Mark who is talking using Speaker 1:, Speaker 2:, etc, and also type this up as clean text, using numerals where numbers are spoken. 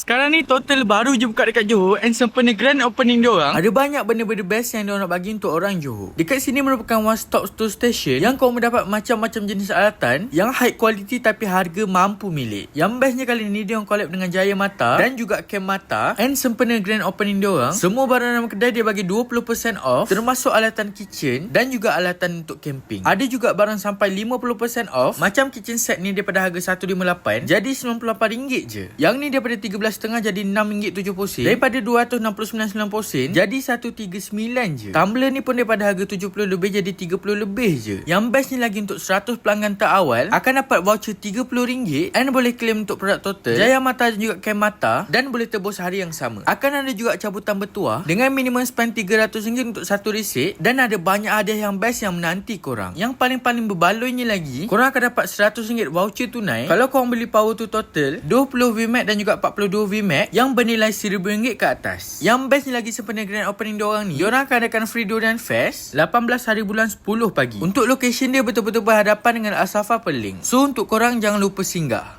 Speaker 1: Sekarang ni Total baru je buka dekat Johor and sempena grand opening diorang, ada banyak benda-benda best yang diorang nak bagi untuk orang Johor. Dekat sini merupakan one stop store station yang kau mendapat macam-macam jenis alatan yang high quality tapi harga mampu milik. Yang bestnya kali ni diorang collab dengan Jaya Mata dan juga Kem Mata, and sempena grand opening diorang, semua barang dalam kedai dia bagi 20% off, termasuk alatan kitchen dan juga alatan untuk camping. Ada juga barang sampai 50% off. Macam kitchen set ni daripada harga 158 jadi RM98 je. Yang ni daripada 13.5 jadi RM6.70 sen. Daripada 269.90 sen jadi 139 je. Tumbler ni pun daripada harga 70 lebih jadi 30 lebih je. Yang best ni lagi untuk 100 pelanggan terawal akan dapat voucher RM30 and boleh claim untuk produk Total, Jaya Mata dan juga Kem Mata, dan boleh tebus hari yang sama. Akan ada juga cabutan bertuah dengan minimum spend RM300 untuk satu resit, dan ada banyak hadiah yang best yang menanti korang. Yang paling-paling berbaloinya lagi, korang akan dapat RM100 voucher tunai kalau korang beli power to Total 20 VMAX dan juga 42 VMAX yang bernilai RM1,000 ke atas. Yang best ni lagi sempena grand opening diorang ni, diorang akan adakan free durian fest 18 hari bulan 10 pagi. Untuk location dia betul-betul berhadapan dengan Al Safa Peling. So untuk korang jangan lupa singgah.